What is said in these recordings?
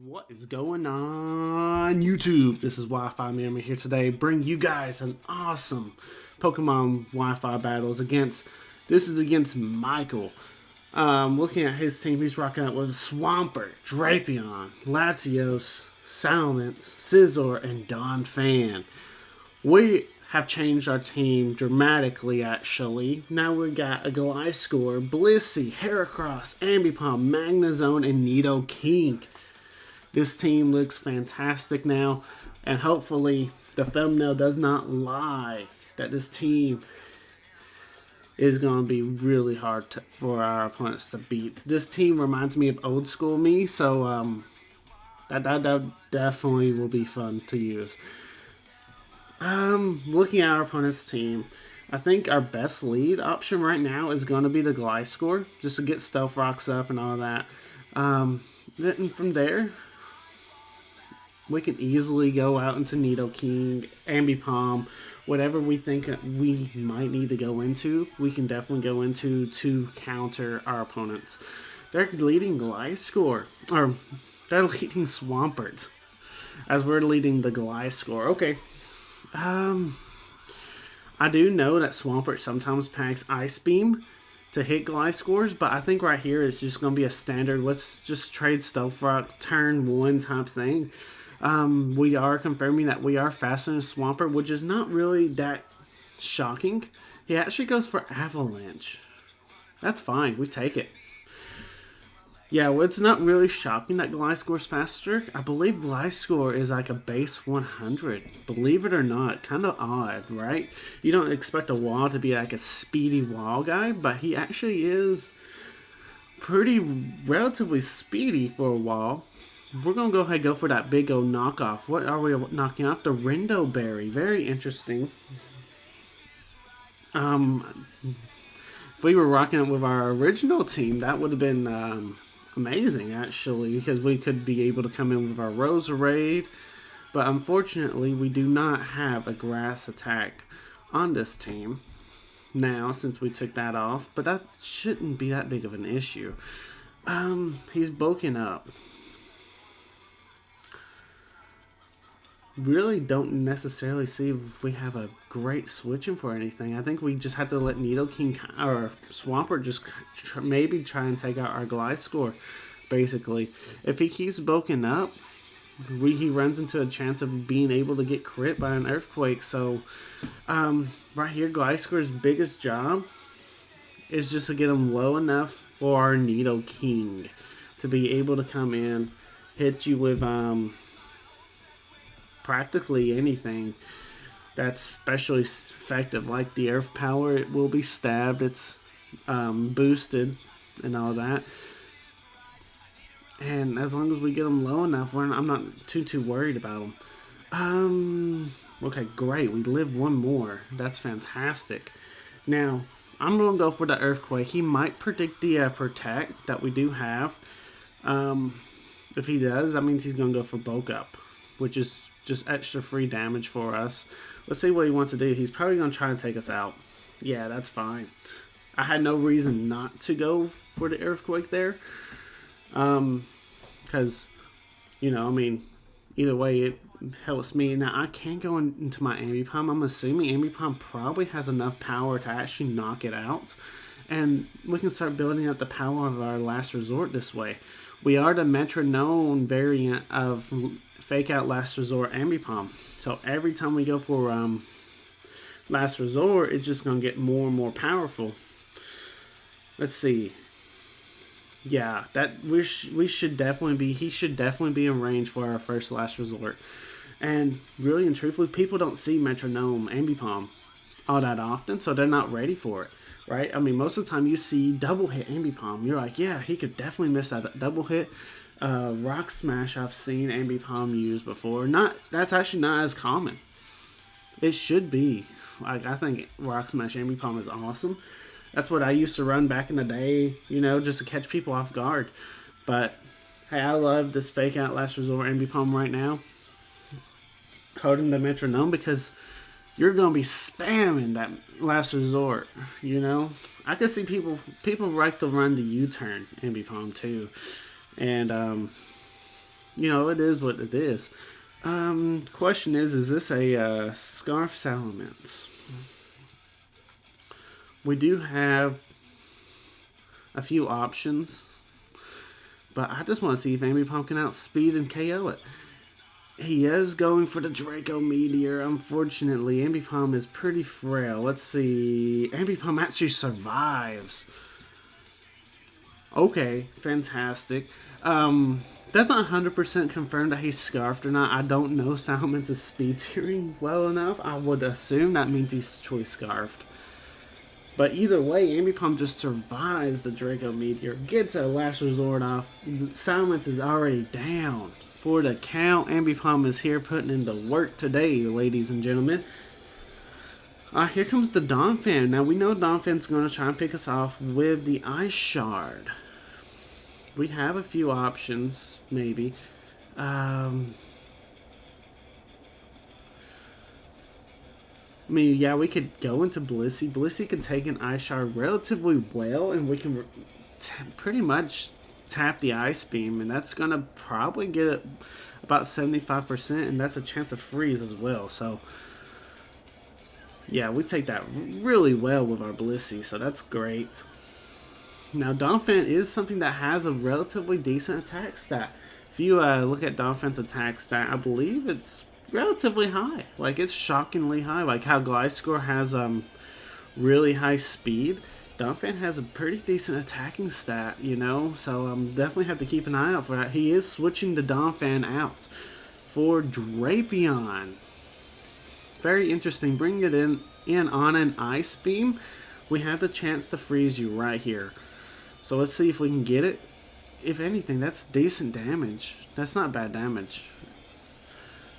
What is going on YouTube? This is Wi-Fi Memory here today, bring you guys an awesome Pokemon Wi-Fi battles this is against Michael. Looking at his team, he's rocking out with Swampert, Drapion, Latios, Salamence, Scizor, and Donphan. We have changed our team dramatically, actually. Now we got a Gliscor, Blissey, Heracross, Ambipom, Magnezone, and Nidoking. This team looks fantastic now, and hopefully the thumbnail does not lie that this team is going to be really hard for our opponents to beat. This team reminds me of old school me, so that definitely will be fun to use. Looking at our opponent's team, I think our best lead option right now is going to be the Gliscor, just to get Stealth Rocks up and all that. Then from there, we can easily go out into Nidoking, Ambipom, whatever we think we might need to go into, we can definitely go into to counter our opponents. They're leading Gliscor, or they're leading Swampert, as we're leading the Gliscor. Okay. I do know that Swampert sometimes packs Ice Beam to hit Gliscors, but I think right here it's just going to be a standard, let's just trade Stealth Rock turn one type thing. We are confirming that we are faster than Swampert, which is not really that shocking. He actually goes for Avalanche. That's fine, we take it. Yeah, well, it's not really shocking that Gliscor's faster. I believe Gliscor is like a base 100. Believe it or not, kind of odd, right? You don't expect a wall to be like a speedy wall guy, but he actually is pretty relatively speedy for a wall. We're going to go ahead and go for that big old knockoff. What are we knocking off? The Rindo Berry. Very interesting. If we were rocking it with our original team, that would have been amazing, actually, because we could be able to come in with our Roserade. But unfortunately, we do not have a grass attack on this team now, since we took that off. But that shouldn't be that big of an issue. He's bulking up. Really don't necessarily see if we have a great switching for anything. I think we just have to let Nidoking or Swampert just maybe try and take out our Gliscor, basically. If he keeps bulking up, he runs into a chance of being able to get crit by an Earthquake. So, right here, Gliscor's biggest job is just to get him low enough for our Nidoking to be able to come in, hit you with practically anything that's especially effective, like the Earth Power. It will be stabbed, it's boosted and all that, and as long as we get them low enough, I'm not too worried about them. Okay, great, we live one more. That's fantastic. Now I'm gonna go for the Earthquake. He might predict the Protect that we do have. If he does, that means he's gonna go for Bulk Up, which is just extra free damage for us. Let's see what he wants to do. He's probably going to try and take us out. Yeah, that's fine. I had no reason not to go for the Earthquake there. Because, you know, I mean, either way, it helps me. Now, I can't go into my Ambipom. I'm assuming Ambipom probably has enough power to actually knock it out. And we can start building up the power of our Last Resort this way. We are the Metronome variant of Fake Out Last Resort Ambipom. So every time we go for Last Resort, it's just going to get more and more powerful. Let's see. Yeah, that he should definitely be in range for our first Last Resort. And really and truthfully, people don't see Metronome Ambipom all that often, so they're not ready for it, right? I mean, most of the time you see double hit Ambipom, you're like, yeah, he could definitely miss that double hit. Rock Smash I've seen Ambipom use before. That's actually not as common. It should be. Like, I think Rock Smash Ambipom is awesome. That's what I used to run back in the day, you know, just to catch people off guard. But hey, I love this Fake Out Last Resort Ambipom right now, holding the Metronome, because you're gonna be spamming that Last Resort. You know, I can see people like to run the U-turn Ambipom too. And you know, it is what it is. Question is this a Scarf Salamence? We do have a few options, but I just want to see if Ambipom can outspeed and KO it. He is going for the Draco Meteor. Unfortunately, Ambipom is pretty frail. Let's see. Ambipom actually survives. Okay, fantastic. That's not 100% confirmed that he's scarfed or not. I don't know Salamence's speed tiering well enough. I would assume that means he's choice scarfed. But either way, Ambipom just survives the Draco Meteor, gets a Last Resort off. Salamence is already down. For the count, Ambipom is here putting in the work today, ladies and gentlemen. Here comes the Donphan. Now, we know Donphan's going to try and pick us off with the Ice Shard. We have a few options, maybe. I mean, yeah, we could go into Blissey. Blissey can take an Ice Shard relatively well, and we can pretty much tap the Ice Beam, and that's going to probably get it about 75%, and that's a chance of freeze as well. So, yeah, we take that really well with our Blissey, so that's great. Now, Donphan is something that has a relatively decent attack stat. If you look at Donphan's attack stat, I believe it's relatively high. Like, it's shockingly high. Like how Gliscor has really high speed, Donphan has a pretty decent attacking stat, you know? So definitely have to keep an eye out for that. He is switching the Donphan out for Drapion. Very interesting. Bring it in on an Ice Beam. We have the chance to freeze you right here. So let's see if we can get it. If anything, that's decent damage. That's not bad damage.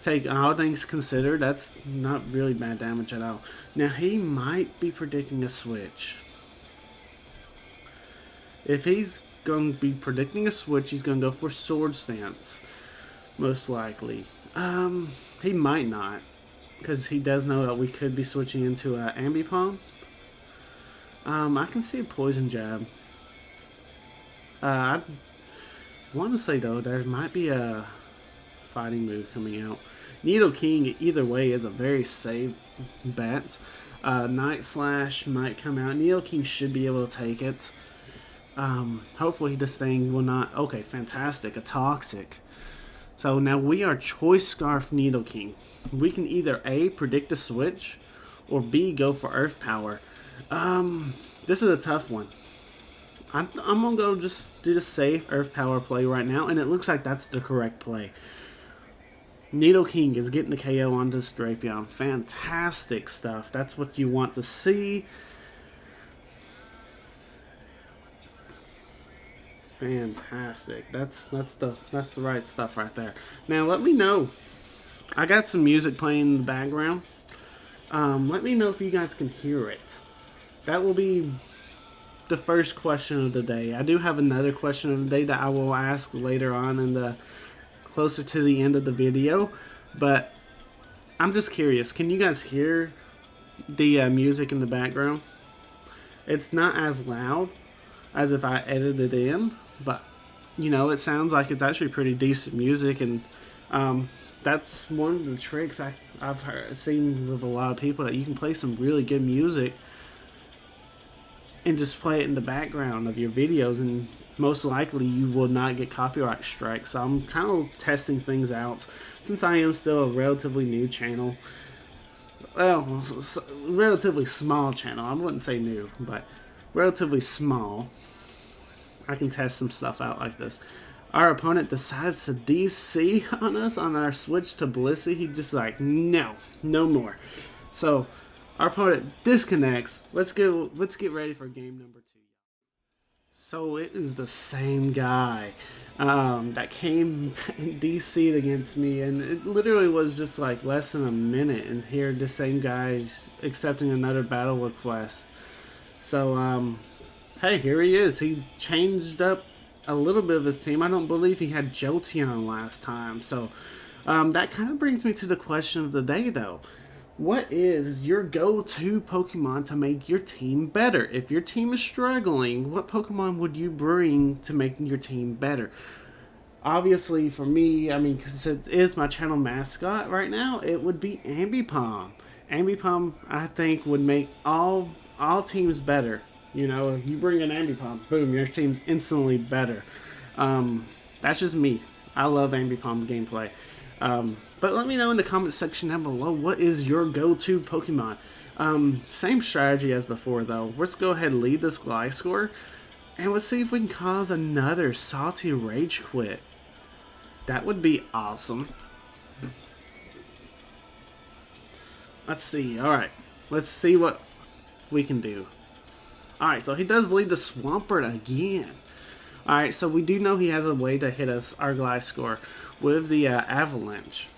Take all things considered, that's not really bad damage at all. Now, he might be predicting a switch. If he's going to be predicting a switch, he's going to go for Sword Stance, most likely. He might not, because he does know that we could be switching into Ambipom. I can see a Poison Jab. I want to say, though, there might be a fighting move coming out. Nidoking, either way, is a very safe bet. Night Slash might come out. Nidoking should be able to take it. Hopefully this thing will not... Okay, fantastic. A Toxic. So now we are Choice Scarf Nidoking. We can either A, predict a switch, or B, go for Earth Power. This is a tough one. I'm going to go just do the safe Earth Power play right now, and it looks like that's the correct play. Nidoking is getting the KO on this Drapion. Fantastic stuff. That's what you want to see. Fantastic. That's the right stuff right there. Now let me know. I got some music playing in the background. Let me know if you guys can hear it. That will be the first question of the day. I do have another question of the day that I will ask later on in the closer to the end of the video, but I'm just curious. Can you guys hear the music in the background? It's not as loud as if I edited it in, but you know, it sounds like it's actually pretty decent music, and that's one of the tricks I've seen with a lot of people, that you can play some really good music and just play it in the background of your videos, and most likely you will not get copyright strikes. So I'm kind of testing things out since I am still a relatively new channel. Well, relatively small channel. I wouldn't say new, but relatively small. I can test some stuff out like this. Our opponent decides to DC on us on our switch to Blissey. He just like, no more. So our opponent disconnects. Let's get ready for game number 2. So it is the same guy that came DC'd against me, and it literally was just like less than a minute, and here the same guy is accepting another battle request. So hey, here he is. He changed up a little bit of his team. I don't believe he had Jolteon last time. So that kind of brings me to the question of the day, though. What is your go-to Pokemon to make your team better? If your team is struggling, what Pokemon would you bring to make your team better? Obviously, for me, I mean, because it is my channel mascot right now, it would be Ambipom. Ambipom, I think, would make all teams better. You know, if you bring an Ambipom, boom, your team's instantly better. That's just me. I love Ambipom gameplay. But let me know in the comment section down below, what is your go-to Pokemon? Same strategy as before, though. Let's go ahead and lead this Gliscor, and let's see if we can cause another Salty Rage Quit. That would be awesome. Let's see. Alright. Let's see what we can do. Alright, so he does lead the Swampert again. Alright, so we do know he has a way to hit us, our Gliscor, with the Avalanche.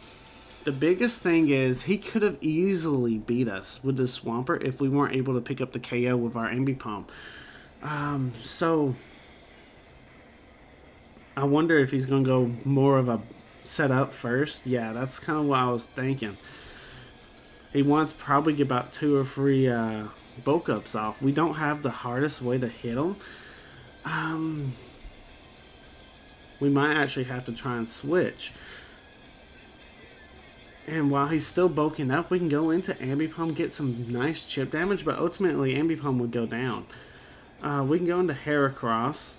The biggest thing is he could have easily beat us with the Swampert if we weren't able to pick up the KO with our Ambipom. So I wonder if he's going to go more of a setup first. Yeah, that's kind of what I was thinking. He wants probably get about 2 or 3 bulk ups off. We don't have the hardest way to hit him. We might actually have to try and switch. And while he's still bulking up, we can go into Ambipom, get some nice chip damage, but ultimately Ambipom would go down. We can go into Heracross.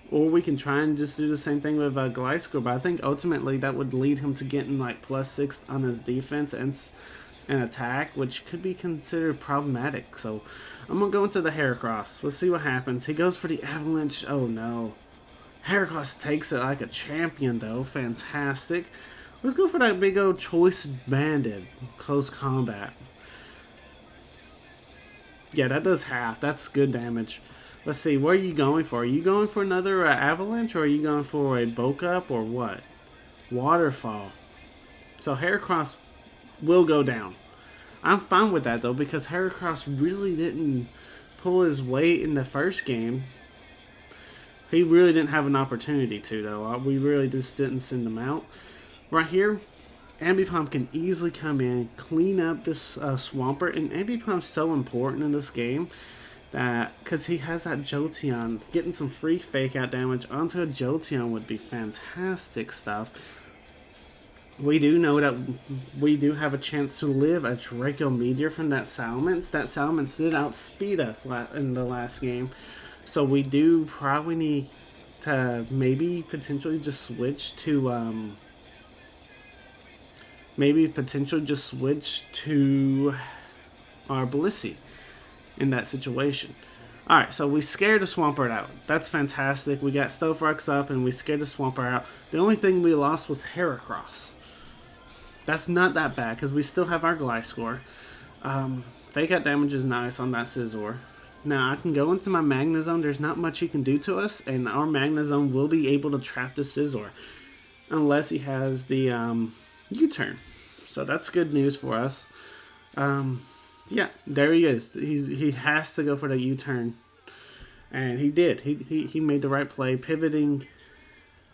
Or we can try and just do the same thing with Gliscor, but I think ultimately that would lead him to getting like +6 on his defense and attack, which could be considered problematic. So I'm going to go into the Heracross. Let's see what happens. He goes for the Avalanche. Oh no. Heracross takes it like a champion though. Fantastic. Let's go for that big old Choice Banded. Close combat. Yeah, that does half. That's good damage. Let's see, what are you going for? Are you going for another Avalanche, or are you going for a bulk up, or what? Waterfall. So Heracross will go down. I'm fine with that, though, because Heracross really didn't pull his weight in the first game. He really didn't have an opportunity to, though. We really just didn't send him out. Right here, Ambipom can easily come in, clean up this Swampert, and Ambipom's so important in this game. That because he has that Jolteon, getting some free fake out damage onto a Jolteon would be fantastic stuff. We do know that we do have a chance to live a Draco Meteor from that Salamence. That Salamence did outspeed us in the last game, so we do probably need to maybe potentially just switch to our Blissey in that situation. Alright, so we scared the Swampert out. That's fantastic. We got Stealth up and we scared the Swampert out. The only thing we lost was Heracross. That's not that bad because we still have our Gliscor. Fake out damage is nice on that Scizor. Now I can go into my Magnezone. There's not much he can do to us, and our Magnezone will be able to trap the Scizor unless he has the U-turn. So that's good news for us. Yeah, there he is. He has to go for the U-turn, and he did. He made the right play. Pivoting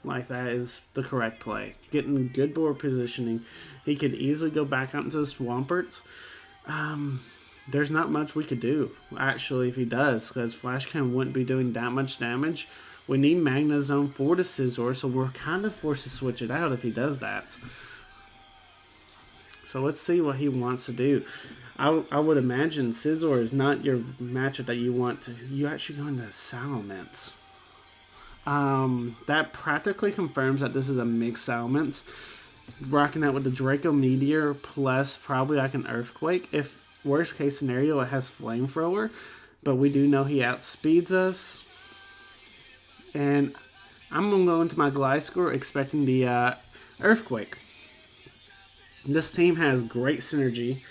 like that is the correct play. Getting good board positioning. He could easily go back out into the Swampert. There's not much we could do actually if he does, because Flash Cannon wouldn't be doing that much damage. We need Magnezone for the Scizor, so we're kind of forced to switch it out if he does that. So let's see what he wants to do. I would imagine Scizor is not your matchup that you want to. You actually go into Salamence. That practically confirms that this is a mixed Salamence. Rocking out with the Draco Meteor plus probably like an Earthquake. If worst case scenario, it has Flamethrower. But we do know he outspeeds us. And I'm going to go into my Gliscor expecting the Earthquake. This team has great synergy.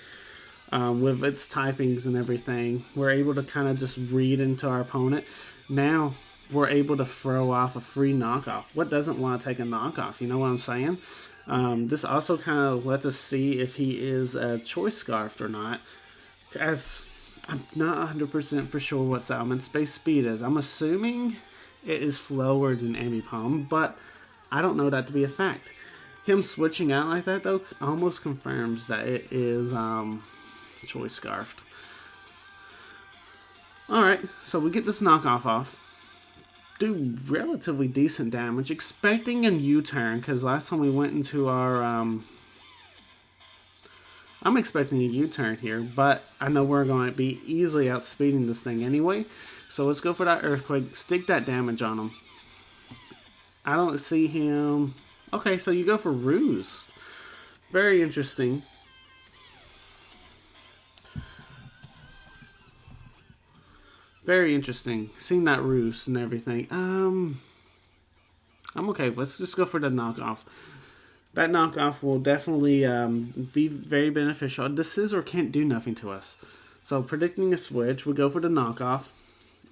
With its typings and everything, we're able to kind of just read into our opponent. Now we're able to throw off a free knockoff. What doesn't want to take a knockoff? You know what I'm saying? This also kind of lets us see if he is a Choice Scarfed or not. As I'm not 100% for sure what Salamence base speed is. I'm assuming it is slower than Ambipom, but I don't know that to be a fact. Him switching out like that, though, almost confirms that it is Choice Scarfed. Alright, so we get this knockoff off. do relatively decent damage, expecting a U-turn, because last time we went into our... I'm expecting a U-turn here, but I know we're going to be easily outspeeding this thing anyway. So let's go for that Earthquake, stick that damage on him. I don't see him... Okay, so you go for Roost. Very interesting. Very interesting. Seeing that Roost and everything. I'm okay. Let's just go for the knockoff. That knockoff will definitely be very beneficial. The Scizor can't do nothing to us. So predicting a switch, we go for the knockoff.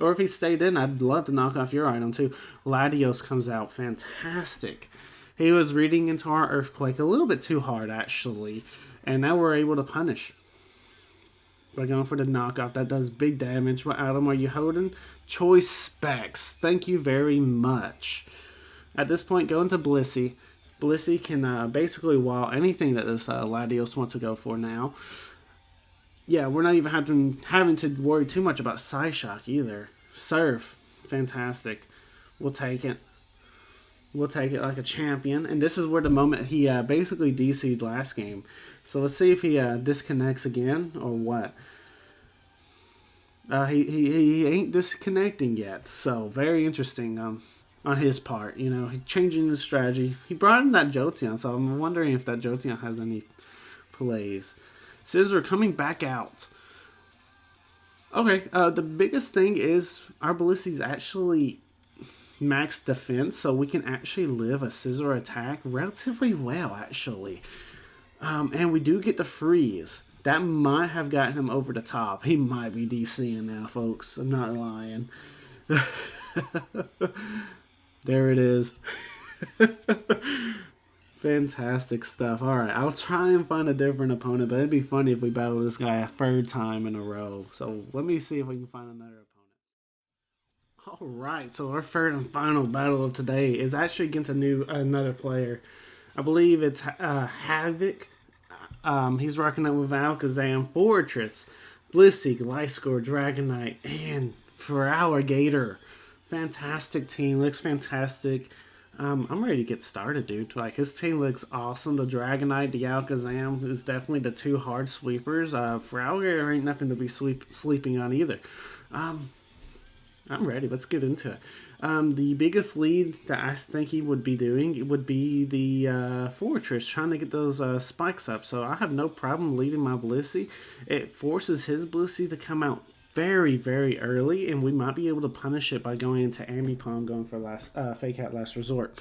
Or if he stayed in, I'd love to knock off your item too. Latios comes out. Fantastic. He was reading into our Earthquake a little bit too hard, actually. And now we're able to punish. We're going for the knockoff. That does big damage. What item are you holding? Choice Specs. Thank you very much. At this point, go into Blissey. Blissey can basically wall anything that this Latios wants to go for now. Yeah, we're not even having to worry too much about Psyshock either. Surf. Fantastic. We'll take it. We'll take it like a champion. And this is where the moment he basically DC'd last game. So let's see if he disconnects again or what. He ain't disconnecting yet. So very interesting on his part. You know, changing his strategy. He brought in that Jolteon, so I'm wondering if that Jolteon has any plays. Scizor coming back out. Okay, the biggest thing is our Blissey's actually max defense, so we can actually live a Scizor attack relatively well, actually. And we do get the freeze. That might have gotten him over the top. He might be DCing now, folks. I'm not lying. There it is. Fantastic stuff. Alright, I'll try and find a different opponent, but it'd be funny if we battle this guy a third time in a row. So let me see if we can find another opponent. Alright, so our third and final battle of today is actually against another player. I believe it's Havoc. He's rocking up with Alakazam, Fortress, Blissey, Gliscor, Dragonite, and Feraligatr. Fantastic team. Looks fantastic. I'm ready to get started, dude. Like, his team looks awesome. The Dragonite, the Alakazam is definitely the two hard sweepers. Feraligatr ain't nothing to be sleeping on either. I'm ready. Let's get into it. The biggest lead that I think he would be doing would be the Fortress, trying to get those spikes up. So I have no problem leading my Blissey. It forces his Blissey to come out very, very early, and we might be able to punish it by going into Ambipom, going for Fake Out Last Resort.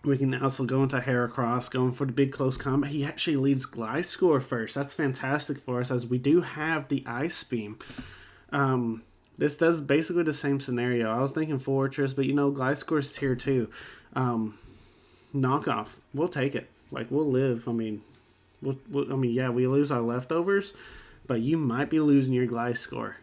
We can also go into Heracross, going for the big close combat. He actually leads Gliscor first. That's fantastic for us, as we do have the Ice Beam. This does basically the same scenario. I was thinking Fortress, but you know, Gliscor's tier 2. Knockoff. We'll take it. Like, we'll live. I mean, yeah, we lose our leftovers, but you might be losing your Gliscor.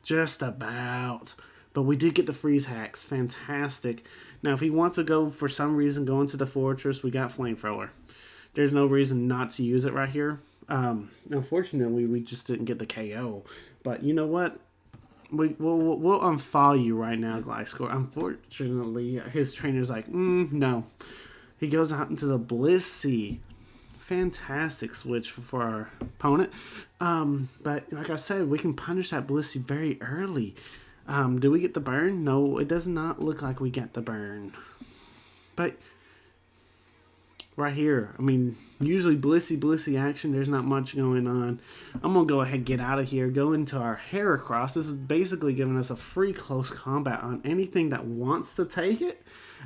Just about. But we did get the freeze hacks. Fantastic. Now, if he wants to go, for some reason, go into the Fortress, we got Flamethrower. There's no reason not to use it right here. Unfortunately, we just didn't get the KO. But you know what? We'll unfollow you right now, Gliscor. Unfortunately, his trainer's like, no. He goes out into the Blissey. Fantastic switch for our opponent. But like I said, we can punish that Blissey very early. Do we get the burn? No, it does not look like we get the burn. But right here, I mean, usually Blissey action, there's not much going on. I'm going to go ahead and get out of here, go into our Heracross. This is basically giving us a free close combat on anything that wants to take it.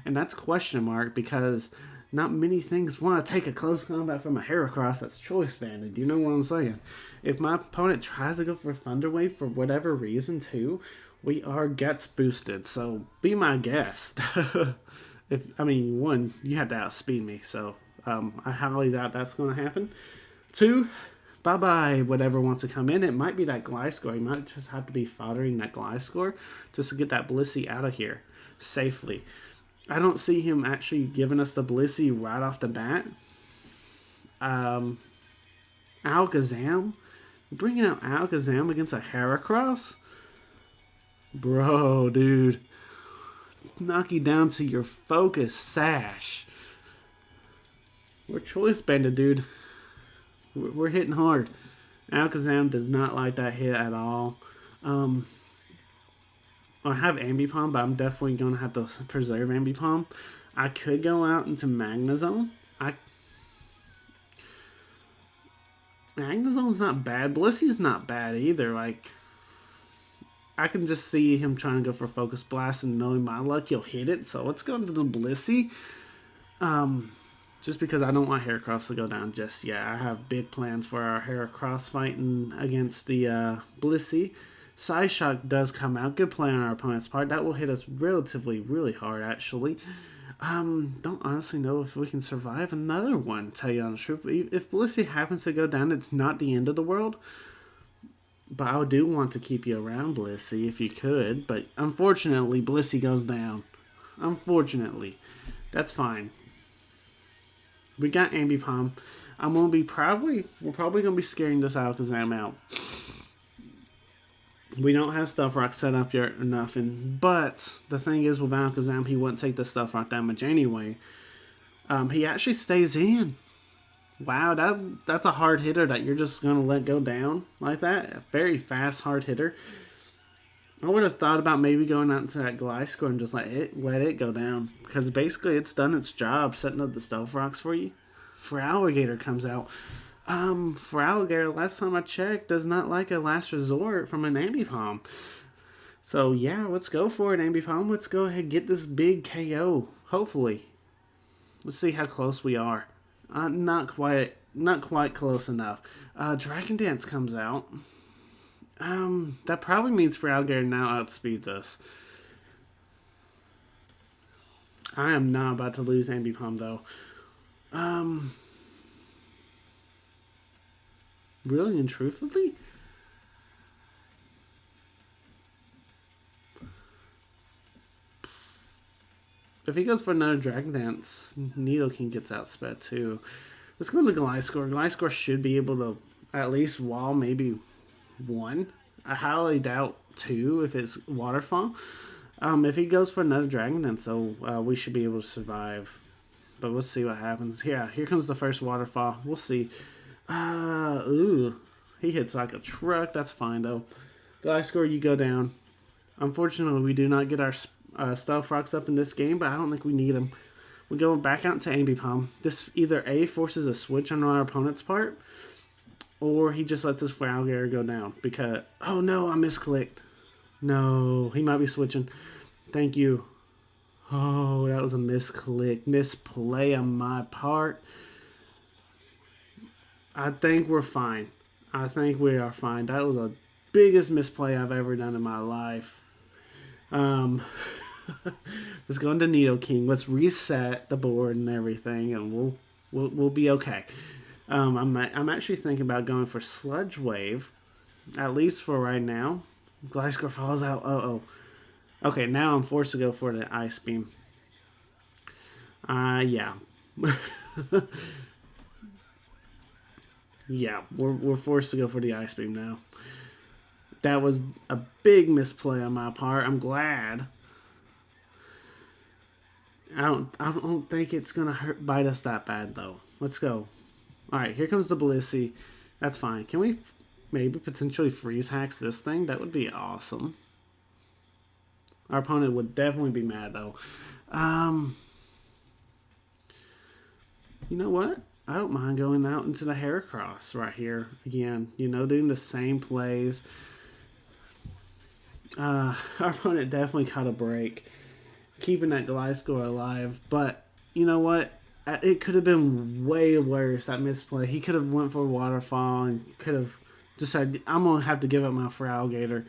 And that's question mark, because not many things want to take a close combat from a Heracross that's choice banded. You know what I'm saying? If my opponent tries to go for Thunder Wave for whatever reason too, we are Guts boosted. So be my guest. One, you have to outspeed me, so I highly doubt that's going to happen. 2, bye-bye, whatever wants to come in. It might be that Gliscor. You might just have to be foddering that Gliscor just to get that Blissey out of here safely. I don't see him actually giving us the Blissey right off the bat. Alakazam Bringing out Alakazam against a Heracross? Bro, dude. Knock you down to your focus sash. We're choice banded, dude. We're hitting hard. Alakazam does not like that hit at all. I have Ambipom, but I'm definitely going to have to preserve Ambipom. I could go out into Magnezone. Magnezone's not bad. Blissey's not bad either. Like, I can just see him trying to go for Focus Blast, and knowing my luck, he'll hit it. So let's go into the Blissey. Just because I don't want Heracross to go down just yet. I have big plans for our Heracross fighting against the Blissey. Psyshock does come out. Good play on our opponent's part. That will hit us relatively really hard, actually. Don't honestly know if we can survive another one, tell you the truth. If Blissey happens to go down, it's not the end of the world. But I do want to keep you around, Blissey, if you could. But unfortunately, Blissey goes down. Unfortunately. That's fine. We got Ambipom. We're probably gonna be scaring this Alakazam out. We don't have Stuff Rock set up yet or nothing, but the thing is with Alakazam, he wouldn't take the Stuff Rock damage anyway. He actually stays in. Wow, that's a hard hitter that you're just gonna let go down like that. A very fast hard hitter. I would have thought about maybe going out into that Gliscor and just let it go down, because basically it's done its job setting up the Stealth Rocks for you. Feraligatr comes out. Feraligatr, last time I checked, does not like a last resort from an Ambipom. So yeah, let's go for it, Ambipom. Let's go ahead and get this big KO. Hopefully. Let's see how close we are. Not quite close enough. Dragon Dance comes out. That probably means Feraligatr now outspeeds us. I am not about to lose Ambipom though. Really and truthfully? If he goes for another Dragon Dance, Nidoking gets outsped too. Let's go to Gliscor. Gliscor should be able to at least wall maybe one. I highly doubt two if it's Waterfall. If he goes for another Dragon Dance, so we should be able to survive. But we'll see what happens. Yeah, here comes the first Waterfall. We'll see. He hits like a truck. That's fine though. Gliscor, you go down. Unfortunately, we do not get our Stealth Rocks up in this game, but I don't think we need them. We go back out to Ambipom. This either A, forces a switch on our opponent's part, or he just lets his Feraligatr go down. Because, oh no, I misclicked. No, he might be switching. Thank you. Oh, that was a misclick. Misplay on my part. I think we're fine. I think we are fine. That was the biggest misplay I've ever done in my life. Let's go into Nidoking. Let's reset the board and everything, and we'll be okay. I'm actually thinking about going for Sludge Wave, at least for right now. Gliscor falls out. Okay, now I'm forced to go for the Ice Beam. Yeah. Yeah, we're forced to go for the Ice Beam now. That was a big misplay on my part. I'm glad. I don't think it's gonna bite us that bad though. Let's go. All right, here comes the Blissey. That's fine. Can we maybe potentially freeze hacks this thing? That would be awesome. Our opponent would definitely be mad though. You know what? I don't mind going out into the Heracross right here again. You know, doing the same plays. Our opponent definitely caught a break, keeping that Gliscor alive. But you know what? It could have been way worse, that misplay. He could have went for a Waterfall and could have just said, I'm going to have to give up my Feraligatr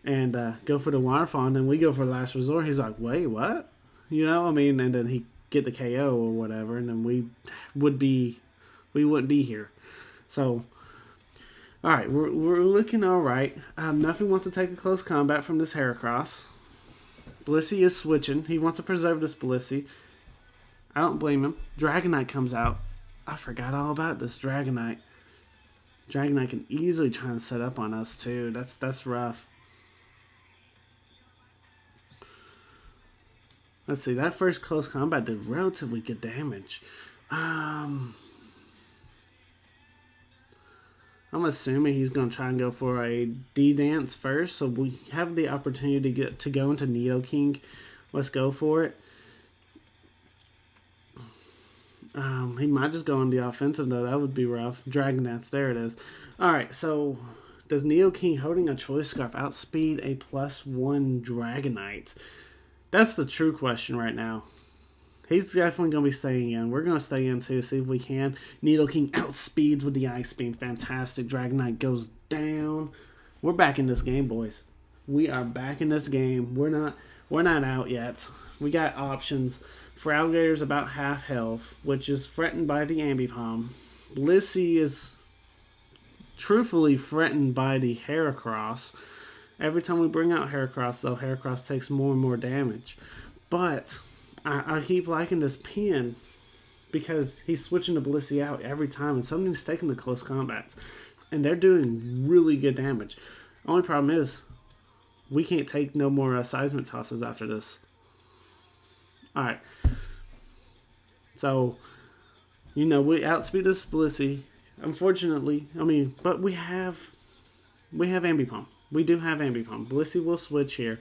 and go for the Waterfall. And then we go for the last resort. He's like, wait, what? You know, I mean, and then he get the KO or whatever, and then we wouldn't be here. So, all right, we're looking all right. Nothing wants to take a close combat from this Heracross. Blissey is switching. He wants to preserve this Blissey. I don't blame him. Dragonite comes out. I forgot all about this Dragonite. Dragonite can easily try and set up on us too. That's rough. Let's see, that first close combat did relatively good damage. I'm assuming he's going to try and go for a D-Dance first, so we have the opportunity to go into Nidoking. Let's go for it. He might just go on the offensive, though. That would be rough. Dragon Dance, there it is. Alright, so does Nidoking holding a Choice Scarf outspeed a +1 Dragonite? That's the true question right now. He's definitely going to be staying in. We're going to stay in too, see if we can. Nidoking outspeeds with the Ice Beam. Fantastic. Dragonite goes down. We're back in this game, boys. We are back in this game. We're not out yet. We got options. For Alligator's about half health, which is threatened by the Ambipom. Blissey is truthfully threatened by the Heracross. Every time we bring out Heracross, though, Heracross takes more and more damage. But I keep liking this pin because he's switching the Blissey out every time, and something's taking the close combats. And they're doing really good damage. Only problem is, we can't take no more seismic tosses after this. Alright. So, we outspeed this Blissey. Unfortunately, but we have Ambipom. We do have Ambipom. Blissey will switch here.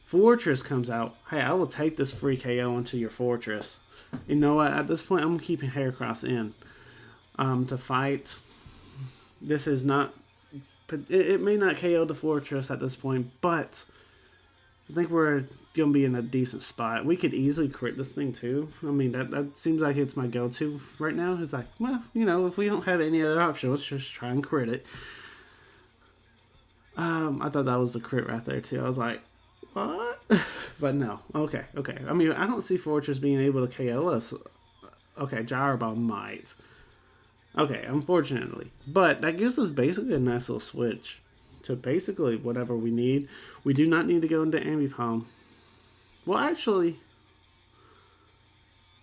Fortress comes out. Hey, I will take this free KO into your Fortress. You know what? At this point, I'm keeping Heracross in to fight. This is not... It may not KO the Fortress at this point, but I think we're going to be in a decent spot. We could easily crit this thing, too. That seems like it's my go-to right now. It's like, well, if we don't have any other option, let's just try and crit it. I thought that was the crit right there, too. I was like, what? But no. Okay. I don't see Fortress being able to KO us. Okay, Gyro Ball might. Okay, unfortunately. But that gives us basically a nice little switch to basically whatever we need. We do not need to go into Ambipom. Well, actually,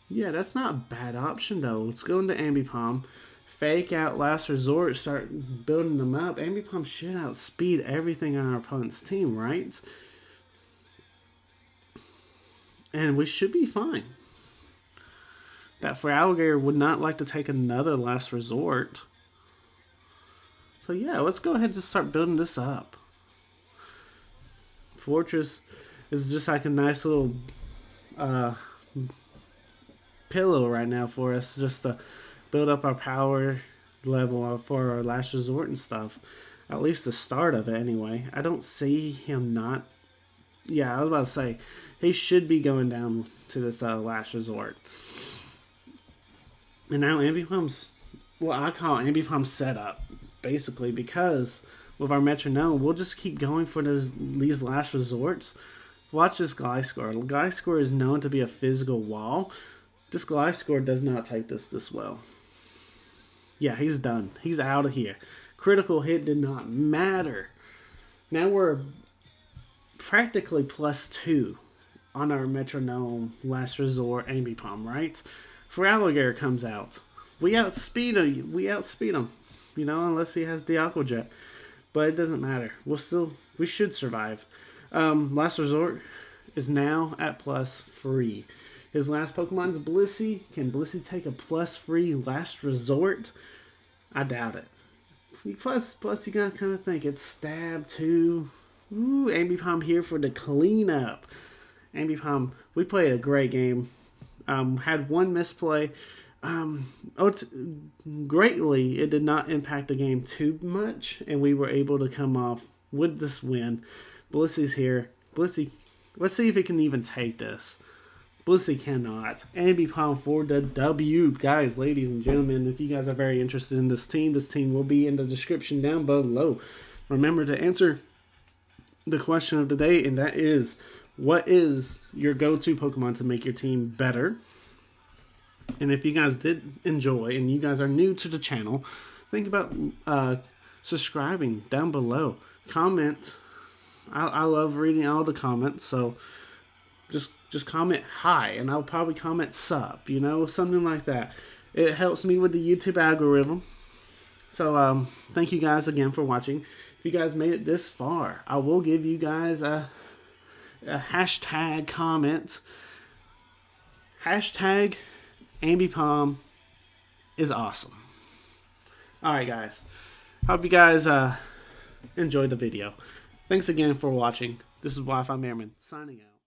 yeah, that's not a bad option, though. Let's go into Ambipom. Fake out Last Resort, start building them up. Ambipom should outspeed everything on our opponent's team, right? And we should be fine. That for Alligator would not like to take another Last Resort. So yeah, let's go ahead and just start building this up. Fortress is just like a nice little pillow right now for us, just to build up our power level for our Last Resort and stuff. At least the start of it anyway. I don't see him not... Yeah, I was about to say, he should be going down to this Last Resort. And now Ambipom's... Well, I call Ambipom's setup, basically, because with our Metronome, we'll just keep going for these Last Resorts. Watch this Gliscor. Gliscor is known to be a physical wall. This Gliscor does not take this well. Yeah, he's done. He's out of here. Critical hit did not matter. Now we're practically +2 on our Metronome Last Resort Ambipom, right? For Alligator comes out. We outspeed him. Unless he has the Aqua Jet. But it doesn't matter. We should survive. Last Resort is now at +3. His last Pokemon's Blissey. Can Blissey take a +3 Last Resort? I doubt it. Plus you gotta kind of think it's Stab 2. Ooh, Ambipom here for the cleanup. Ambipom, we played a great game. Had one misplay. Greatly, it did not impact the game too much, and we were able to come off with this win. Blissey's here. Blissey, let's see if he can even take this. Blissey cannot. Ambipom for the W. Guys, ladies and gentlemen, if you guys are very interested in this team will be in the description down below. Remember to answer the question of the day, and that is, what is your go-to Pokemon to make your team better? And if you guys did enjoy, and you guys are new to the channel, think about subscribing down below. Comment. I love reading all the comments, so just comment hi, and I'll probably comment sup, something like that. It helps me with the YouTube algorithm. So thank you guys again for watching. If you guys made it this far, I will give you guys a hashtag comment. Hashtag Ambipom is awesome. Alright guys, hope you guys enjoyed the video. Thanks again for watching. This is Wi-Fi Merriman signing out.